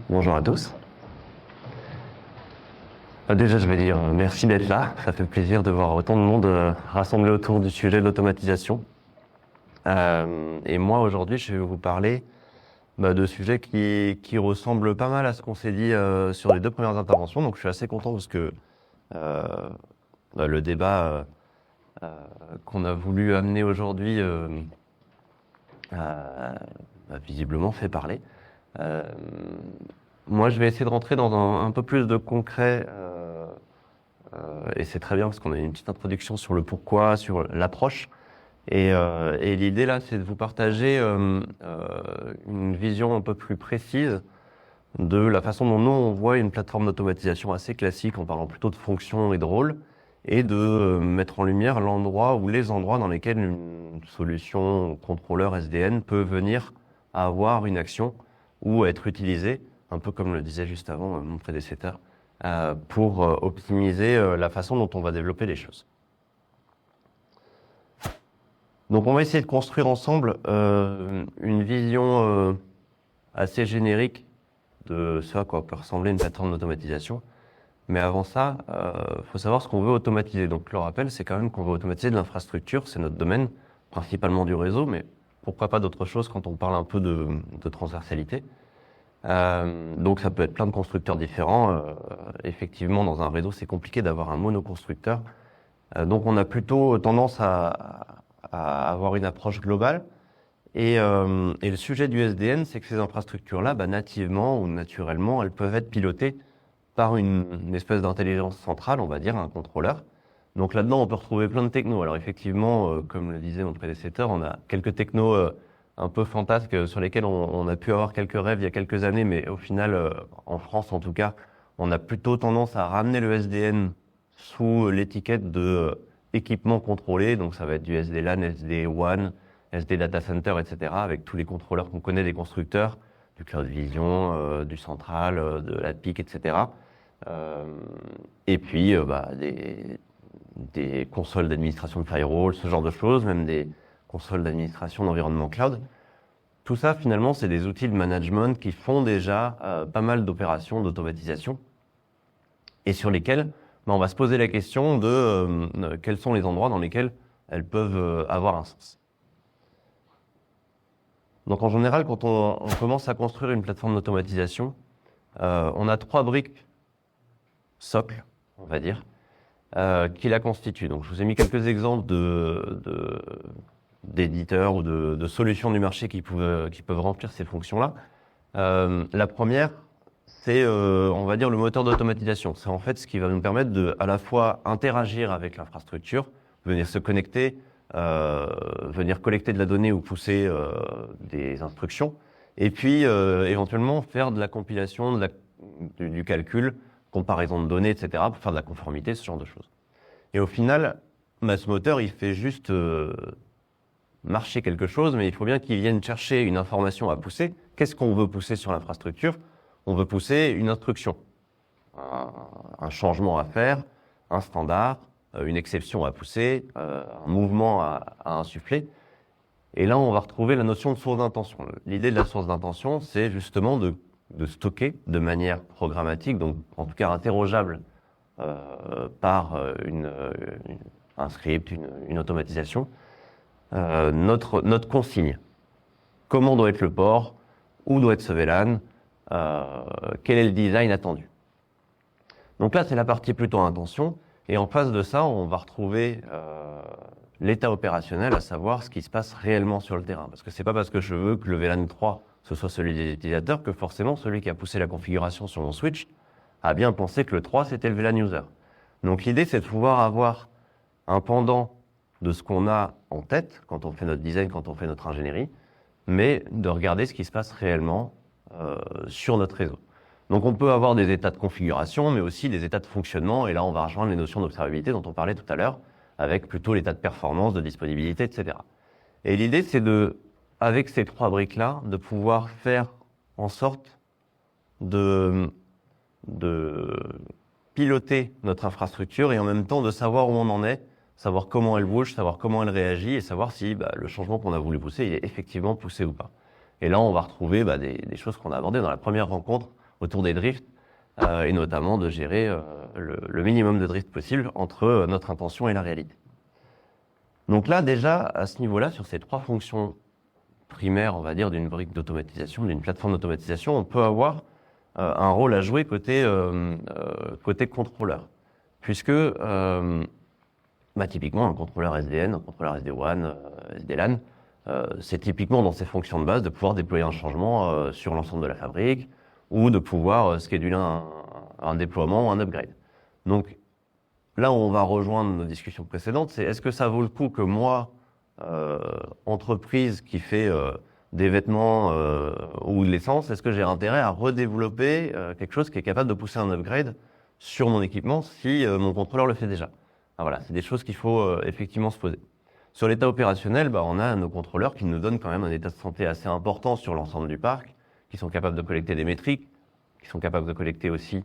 Bonjour à tous. Déjà, je vais dire merci d'être là. Ça fait plaisir de voir autant de monde rassemblé autour du sujet de l'automatisation. Et moi, aujourd'hui, je vais vous parler de sujets qui ressemblent pas mal à ce qu'on s'est dit sur les deux premières interventions. Donc, je suis assez content parce que le débat qu'on a voulu amener aujourd'hui visiblement fait parler. Moi, je vais essayer de rentrer dans un peu plus de concret, et c'est très bien parce qu'on a une petite introduction sur le pourquoi, sur l'approche. Et l'idée là, c'est de vous partager une vision un peu plus précise de la façon dont nous, on voit une plateforme d'automatisation assez classique, en parlant plutôt de fonctions et de rôles, et de mettre en lumière l'endroit ou les endroits dans lesquels une solution contrôleur SDN peut venir avoir une action ou être utilisée, un peu comme le disait juste avant mon prédécesseur, pour optimiser la façon dont on va développer les choses. Donc on va essayer de construire ensemble une vision assez générique de ce à quoi peut ressembler une plateforme d'automatisation. Mais avant ça, faut savoir ce qu'on veut automatiser. Donc le rappel, c'est quand même qu'on veut automatiser de l'infrastructure, c'est notre domaine, principalement du réseau, mais pourquoi pas d'autres choses quand on parle un peu de transversalité. Donc ça peut être plein de constructeurs différents. Effectivement, dans un réseau, c'est compliqué d'avoir un monoconstructeur. Donc on a plutôt tendance à avoir une approche globale. Et le sujet du SDN, c'est que ces infrastructures-là, nativement ou naturellement, elles peuvent être pilotées par une espèce d'intelligence centrale, on va dire, un contrôleur. Donc là-dedans, on peut retrouver plein de technos. Alors effectivement, comme le disait mon prédécesseur, on a quelques technos un peu fantasques sur lesquels on a pu avoir quelques rêves il y a quelques années, mais au final, en France en tout cas, on a plutôt tendance à ramener le SDN sous l'étiquette de équipement contrôlé. Donc ça va être du SD-LAN, SD-WAN, SD Data Center, etc., avec tous les contrôleurs qu'on connaît des constructeurs, du Cloud Vision, du Central, de la PIC, etc. Et puis des consoles d'administration de firewall, ce genre de choses, même des consoles d'administration d'environnement cloud. Tout ça, finalement, c'est des outils de management qui font déjà pas mal d'opérations d'automatisation et sur lesquels on va se poser la question de quels sont les endroits dans lesquels elles peuvent avoir un sens. Donc en général, quand on commence à construire une plateforme d'automatisation, on a 3 briques socles, on va dire, qui la constituent. Donc je vous ai mis quelques exemples d'éditeurs ou de solutions du marché qui peuvent remplir ces fonctions-là. La première, c'est, on va dire, le moteur d'automatisation. C'est en fait ce qui va nous permettre de, à la fois, interagir avec l'infrastructure, venir se connecter, venir collecter de la donnée ou pousser des instructions, et puis éventuellement faire de la compilation, du calcul, comparaison de données, etc., pour faire de la conformité, ce genre de choses. Et au final, ce moteur, il fait juste marcher quelque chose, mais il faut bien qu'il vienne chercher une information à pousser. Qu'est-ce qu'on veut pousser sur l'infrastructure? On veut pousser une instruction, un changement à faire, un standard, une exception à pousser, un mouvement à insuffler. Et là, on va retrouver la notion de source d'intention. L'idée de la source d'intention, c'est justement de stocker de manière programmatique, donc en tout cas interrogeable par un script, une automatisation, notre consigne. Comment doit être le port? Où doit être ce VLAN? Quel est le design attendu? Donc là, c'est la partie plutôt intention. Et en face de ça, on va retrouver l'état opérationnel, à savoir ce qui se passe réellement sur le terrain. Parce que c'est pas parce que je veux que le VLAN 3 ce soit celui des utilisateurs que forcément celui qui a poussé la configuration sur mon switch a bien pensé que le 3 c'était le VLAN user. Donc l'idée, c'est de pouvoir avoir un pendant de ce qu'on a en tête quand on fait notre design, quand on fait notre ingénierie, mais de regarder ce qui se passe réellement sur notre réseau. Donc on peut avoir des états de configuration, mais aussi des états de fonctionnement, et là on va rejoindre les notions d'observabilité dont on parlait tout à l'heure, avec plutôt l'état de performance, de disponibilité, etc. Et l'idée, c'est avec ces 3 briques-là, de pouvoir faire en sorte de piloter notre infrastructure et en même temps de savoir où on en est, savoir comment elle bouge, savoir comment elle réagit et savoir si le changement qu'on a voulu pousser, il est effectivement poussé ou pas. Et là, on va retrouver des choses qu'on a abordées dans la première rencontre autour des drifts, et notamment de gérer le minimum de drift possible entre notre intention et la réalité. Donc là, déjà, à ce niveau-là, sur ces 3 fonctions primaires, on va dire, d'une brique d'automatisation, d'une plateforme d'automatisation, on peut avoir un rôle à jouer côté contrôleur. Puisque, typiquement, un contrôleur SDN, un contrôleur SD-WAN, SD-LAN, c'est typiquement dans ces fonctions de base de pouvoir déployer un changement sur l'ensemble de la fabrique ou de pouvoir scheduler un déploiement ou un upgrade. Donc, là où on va rejoindre nos discussions précédentes, c'est est-ce que ça vaut le coup que moi, entreprise qui fait des vêtements ou de l'essence, est-ce que j'ai intérêt à redévelopper quelque chose qui est capable de pousser un upgrade sur mon équipement si mon contrôleur le fait déjà? Voilà, c'est des choses qu'il faut effectivement se poser. Sur l'état opérationnel, on a nos contrôleurs qui nous donnent quand même un état de santé assez important sur l'ensemble du parc, qui sont capables de collecter des métriques, qui sont capables de collecter aussi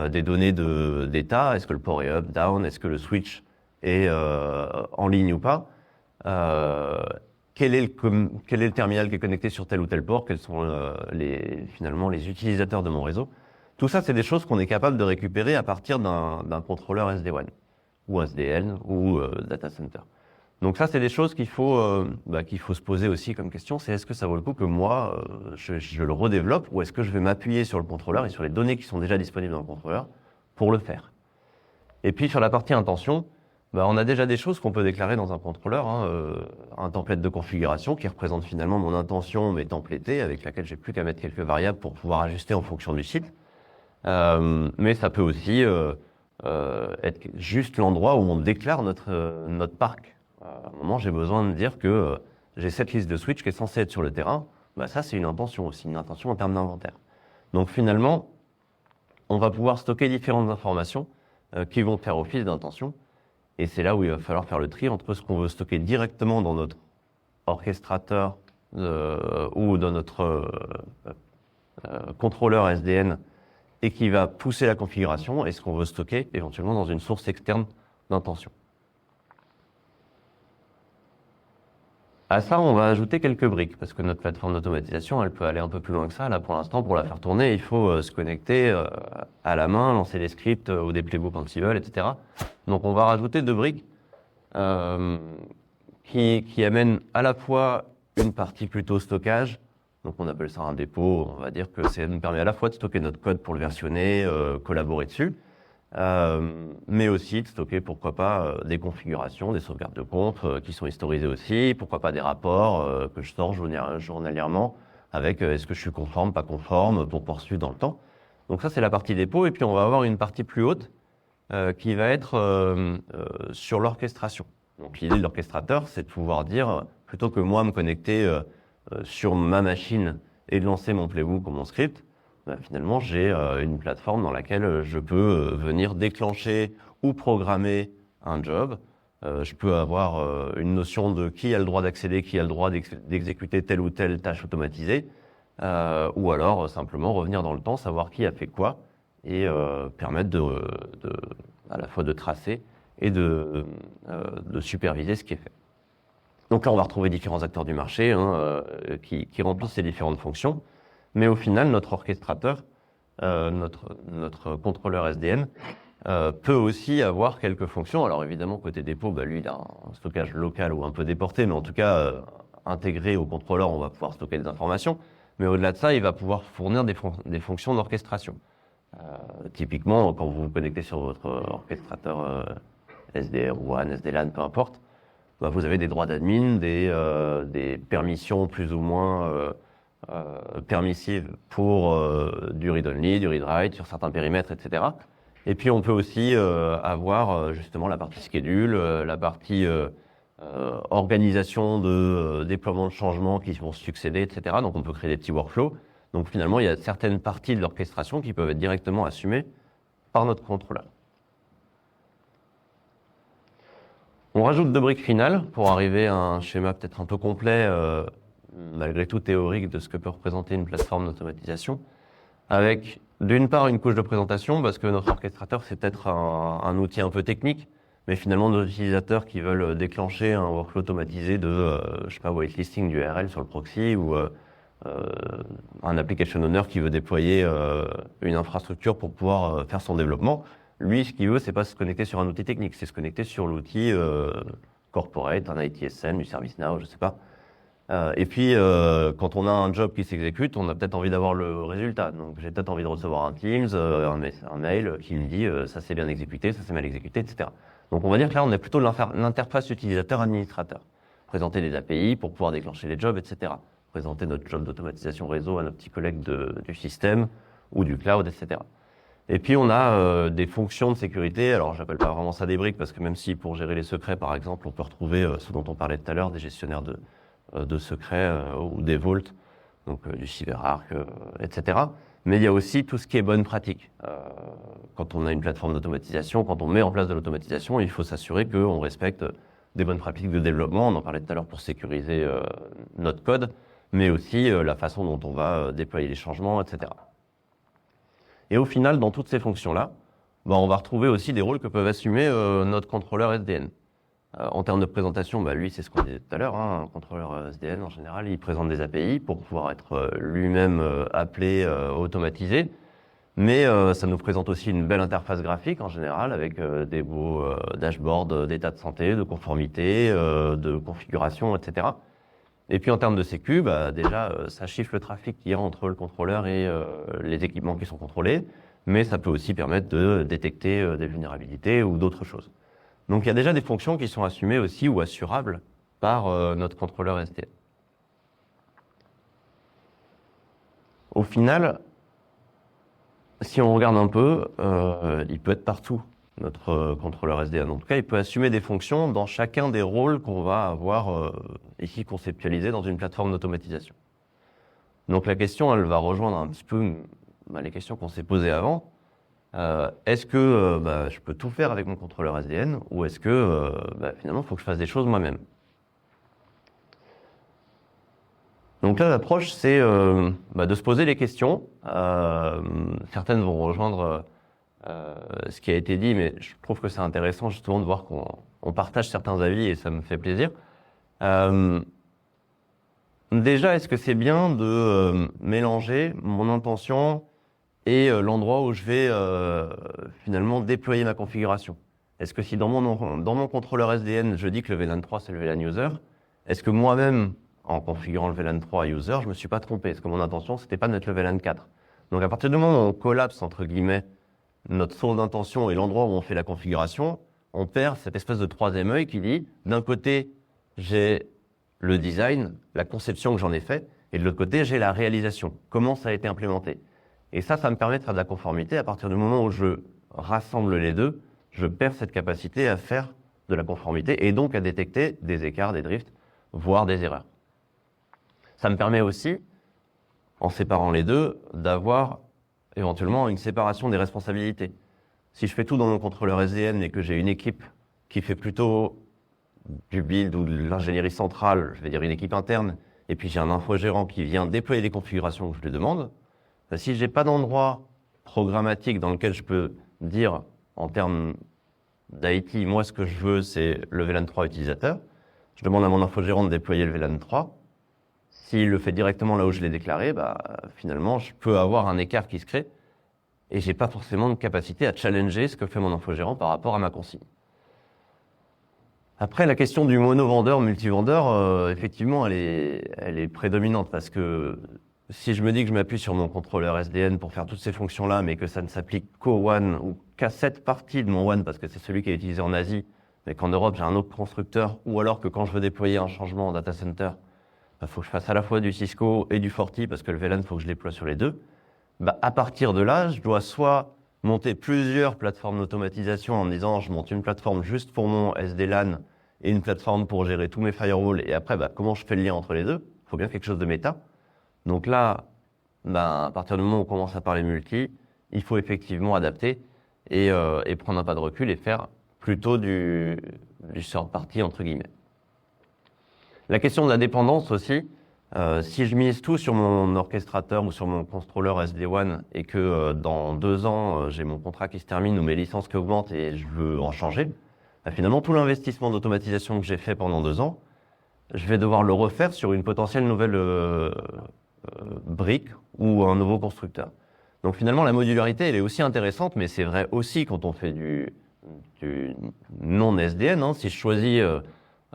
des données d'état. Est-ce que le port est up, down? Est-ce que le switch est en ligne ou pas? Quel est le terminal qui est connecté sur tel ou tel port? Quels sont finalement les utilisateurs de mon réseau? Tout ça, c'est des choses qu'on est capable de récupérer à partir d'un contrôleur SD-WAN ou SDN ou data center. Donc ça, c'est des choses qu'il faut se poser aussi comme question. C'est est-ce que ça vaut le coup que moi, je le redéveloppe ou est-ce que je vais m'appuyer sur le contrôleur et sur les données qui sont déjà disponibles dans le contrôleur pour le faire? Et puis sur la partie intention, on a déjà des choses qu'on peut déclarer dans un contrôleur, un template de configuration qui représente finalement mon intention mais templatée, avec laquelle j'ai plus qu'à mettre quelques variables pour pouvoir ajuster en fonction du site. Mais ça peut aussi être juste l'endroit où on déclare notre parc. À un moment, j'ai besoin de dire que j'ai cette liste de switch qui est censée être sur le terrain. Ça, c'est une intention aussi, une intention en termes d'inventaire. Donc finalement, on va pouvoir stocker différentes informations qui vont faire office d'intention. Et c'est là où il va falloir faire le tri entre ce qu'on veut stocker directement dans notre orchestrateur ou dans notre contrôleur SDN et qui va pousser la configuration et ce qu'on veut stocker éventuellement dans une source externe d'intention. À ça, on va ajouter quelques briques parce que notre plateforme d'automatisation, elle peut aller un peu plus loin que ça. Là, pour l'instant, pour la faire tourner, il faut se connecter à la main, lancer des scripts ou des playbooks Ansible, etc. Donc, on va rajouter 2 briques qui amènent à la fois une partie plutôt stockage. Donc, on appelle ça un dépôt. On va dire que ça nous permet à la fois de stocker notre code pour le versionner, collaborer dessus, mais aussi de stocker, pourquoi pas, des configurations, des sauvegardes de conf qui sont historisées aussi, pourquoi pas des rapports que je sors journalièrement avec est-ce que je suis conforme, pas conforme, pour poursuivre dans le temps. Donc ça, c'est la partie dépôt, et puis on va avoir une partie plus haute qui va être sur l'orchestration. Donc l'idée de l'orchestrateur, c'est de pouvoir dire, plutôt que moi me connecter sur ma machine et de lancer mon playbook ou mon script, finalement, j'ai une plateforme dans laquelle je peux venir déclencher ou programmer un job. Je peux avoir une notion de qui a le droit d'accéder, qui a le droit d'exécuter telle ou telle tâche automatisée, ou alors simplement revenir dans le temps, savoir qui a fait quoi, et permettre à la fois de tracer et de superviser ce qui est fait. Donc là, on va retrouver différents acteurs du marché qui remplissent ces différentes fonctions. Mais au final, notre orchestrateur, notre contrôleur SDN, peut aussi avoir quelques fonctions. Alors évidemment, côté dépôt, lui, il a un stockage local ou un peu déporté, mais en tout cas, intégré au contrôleur, on va pouvoir stocker des informations. Mais au-delà de ça, il va pouvoir fournir des fonctions d'orchestration. Typiquement, quand vous vous connectez sur votre orchestrateur SDR ou WAN, SD-LAN, peu importe, vous avez des droits d'admin, des permissions plus ou moins permissive pour du read-only, du read-write sur certains périmètres, etc. Et puis on peut aussi avoir justement la partie schedule, la partie organisation de déploiement de changements qui vont succéder, etc. Donc on peut créer des petits workflows. Donc finalement, il y a certaines parties de l'orchestration qui peuvent être directement assumées par notre contrôleur. On rajoute 2 briques finales pour arriver à un schéma peut-être un peu complet malgré tout théorique de ce que peut représenter une plateforme d'automatisation, avec d'une part une couche de présentation, parce que notre orchestrateur c'est peut-être un outil un peu technique, mais finalement nos utilisateurs qui veulent déclencher un workflow automatisé de, whitelisting du URL sur le proxy ou un application owner qui veut déployer une infrastructure pour pouvoir faire son développement. Lui, ce qu'il veut, c'est pas se connecter sur un outil technique, c'est se connecter sur l'outil corporate, un ITSM, du ServiceNow, je sais pas. Et puis, quand on a un job qui s'exécute, on a peut-être envie d'avoir le résultat. Donc, j'ai peut-être envie de recevoir un Teams, un mail qui me dit ça s'est bien exécuté, ça s'est mal exécuté, etc. Donc, on va dire que là, on est plutôt l'interface utilisateur-administrateur. Présenter des API pour pouvoir déclencher les jobs, etc. Présenter notre job d'automatisation réseau à nos petits collègues du système ou du cloud, etc. Et puis, on a des fonctions de sécurité. Alors, j'appelle pas vraiment ça des briques parce que même si pour gérer les secrets, par exemple, on peut retrouver ce dont on parlait tout à l'heure, des gestionnaires de secrets ou des vaults, donc du CyberArk, etc. Mais il y a aussi tout ce qui est bonne pratique. Quand on a une plateforme d'automatisation, quand on met en place de l'automatisation, il faut s'assurer qu'on respecte des bonnes pratiques de développement. On en parlait tout à l'heure pour sécuriser notre code, mais aussi la façon dont on va déployer les changements, etc. Et au final, dans toutes ces fonctions-là, on va retrouver aussi des rôles que peuvent assumer notre contrôleur SDN. En termes de présentation, lui, c'est ce qu'on disait tout à l'heure, un contrôleur SDN, en général, il présente des API pour pouvoir être lui-même appelé, automatisé. Mais ça nous présente aussi une belle interface graphique, en général, avec des beaux dashboards d'état de santé, de conformité, de configuration, etc. Et puis, en termes de sécu, déjà, ça chiffre le trafic qu'il y a entre le contrôleur et les équipements qui sont contrôlés. Mais ça peut aussi permettre de détecter des vulnérabilités ou d'autres choses. Donc, il y a déjà des fonctions qui sont assumées aussi ou assurables par notre contrôleur SDN. Au final, si on regarde un peu, il peut être partout, notre contrôleur SDN. En tout cas, il peut assumer des fonctions dans chacun des rôles qu'on va avoir ici conceptualisés dans une plateforme d'automatisation. Donc, la question, elle va rejoindre un petit peu les questions qu'on s'est posées avant. Est-ce que je peux tout faire avec mon contrôleur SDN ou est-ce que finalement il faut que je fasse des choses moi-même? Donc là, l'approche, c'est de se poser les questions. Certaines vont rejoindre ce qui a été dit, mais je trouve que c'est intéressant justement de voir qu'on partage certains avis et ça me fait plaisir. Déjà, est-ce que c'est bien de mélanger mon intention et l'endroit où je vais finalement déployer ma configuration? Est-ce que si dans mon contrôleur SDN, je dis que le VLAN 3 c'est le VLAN user, est-ce que moi-même, en configurant le VLAN 3 user, je me suis pas trompé? Est-ce que mon intention, c'était pas de mettre le VLAN 4? Donc à partir du moment où on collapse, entre guillemets, notre source d'intention et l'endroit où on fait la configuration, on perd cette espèce de troisième œil qui dit, d'un côté, j'ai le design, la conception que j'en ai fait, et de l'autre côté, j'ai la réalisation, comment ça a été implémenté. Et ça me permet de faire de la conformité. À partir du moment où je rassemble les deux, je perds cette capacité à faire de la conformité et donc à détecter des écarts, des drifts, voire des erreurs. Ça me permet aussi, en séparant les deux, d'avoir éventuellement une séparation des responsabilités. Si je fais tout dans mon contrôleur SDN et que j'ai une équipe qui fait plutôt du build ou de l'ingénierie centrale, je vais dire une équipe interne, et puis j'ai un infogérant qui vient déployer les configurations que je lui demande, si j'ai pas d'endroit programmatique dans lequel je peux dire en termes d'IT, moi ce que je veux c'est le VLAN 3 utilisateur, je demande à mon infogérant de déployer le VLAN 3. S'il le fait directement là où je l'ai déclaré, finalement je peux avoir un écart qui se crée et j'ai pas forcément de capacité à challenger ce que fait mon infogérant par rapport à ma consigne. Après, la question du mono-vendeur, multi-vendeur, effectivement, elle est prédominante parce que si je me dis que je m'appuie sur mon contrôleur SDN pour faire toutes ces fonctions-là, mais que ça ne s'applique qu'au WAN ou qu'à cette partie de mon WAN parce que c'est celui qui est utilisé en Asie, mais qu'en Europe j'ai un autre constructeur, ou alors que quand je veux déployer un changement en data center, faut que je fasse à la fois du Cisco et du Forti parce que le VLAN, faut que je déploie sur les deux. À partir de là, je dois soit monter plusieurs plateformes d'automatisation en me disant je monte une plateforme juste pour mon SD-LAN et une plateforme pour gérer tous mes firewalls et après comment je fais le lien entre les deux? Il faut bien quelque chose de méta. Donc là, à partir du moment où on commence à parler multi, il faut effectivement adapter et prendre un pas de recul et faire plutôt du third party entre guillemets. La question de la dépendance aussi, si je mise tout sur mon orchestrateur ou sur mon contrôleur SD-WAN et que dans 2 ans, j'ai mon contrat qui se termine ou mes licences qui augmentent et je veux en changer, finalement tout l'investissement d'automatisation que j'ai fait pendant 2 ans, je vais devoir le refaire sur une potentielle nouvelle brique ou un nouveau constructeur. Donc finalement, la modularité, elle est aussi intéressante, mais c'est vrai aussi quand on fait du non-SDN. Hein. Si je choisis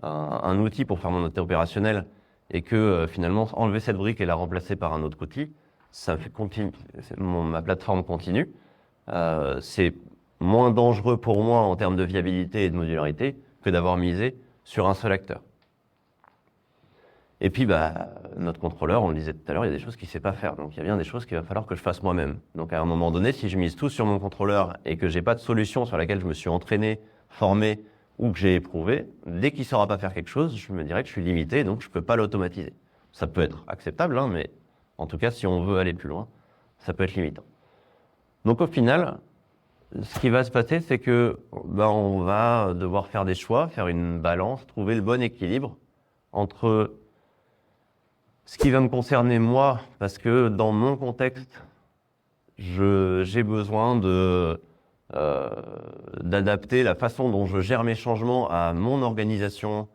un outil pour faire mon outil opérationnel et que finalement, enlever cette brique et la remplacer par un autre outil, ça fait ma plateforme continue. C'est moins dangereux pour moi en termes de viabilité et de modularité que d'avoir misé sur un seul acteur. Et puis, notre contrôleur, on le disait tout à l'heure, il y a des choses qu'il ne sait pas faire. Donc, il y a bien des choses qu'il va falloir que je fasse moi-même. Donc, à un moment donné, si je mise tout sur mon contrôleur et que j'ai pas de solution sur laquelle je me suis entraîné, formé ou que j'ai éprouvé, dès qu'il ne saura pas faire quelque chose, je me dirais que je suis limité, donc je ne peux pas l'automatiser. Ça peut être acceptable, hein, mais en tout cas, si on veut aller plus loin, ça peut être limitant. Donc, au final, ce qui va se passer, c'est que on va devoir faire des choix, faire une balance, trouver le bon équilibre entre ce qui va me concerner moi, parce que dans mon contexte, j'ai besoin d'adapter la façon dont je gère mes changements à mon organisation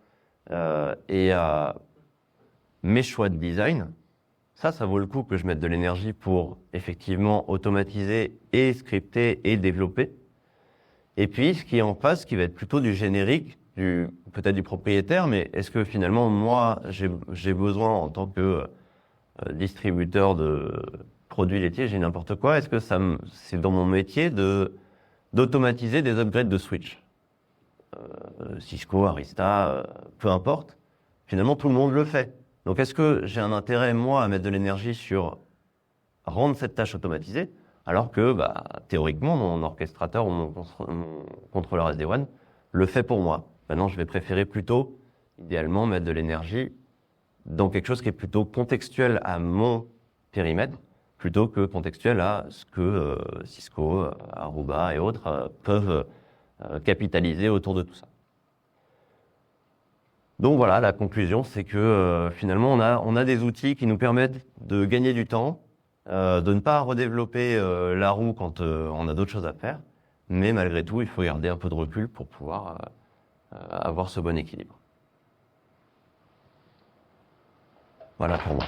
et à mes choix de design. Ça vaut le coup que je mette de l'énergie pour effectivement automatiser et scripter et développer. Et puis, ce qui est en face, qui va être plutôt du générique, peut-être du propriétaire, mais est-ce que finalement, moi, j'ai besoin en tant que distributeur de produits laitiers, j'ai n'importe quoi, est-ce que c'est dans mon métier d'automatiser des upgrades de switch Cisco, Arista, peu importe. Finalement, tout le monde le fait. Donc, est-ce que j'ai un intérêt, moi, à mettre de l'énergie sur rendre cette tâche automatisée, alors que, théoriquement, mon orchestrateur ou mon contrôleur SD-WAN le fait pour moi. Maintenant, je vais préférer plutôt, idéalement, mettre de l'énergie dans quelque chose qui est plutôt contextuel à mon périmètre, plutôt que contextuel à ce que Cisco, Aruba et autres peuvent capitaliser autour de tout ça. Donc voilà, la conclusion, c'est que finalement, on a des outils qui nous permettent de gagner du temps, de ne pas redévelopper la roue quand on a d'autres choses à faire, mais malgré tout, il faut garder un peu de recul pour pouvoir avoir ce bon équilibre. Voilà pour moi.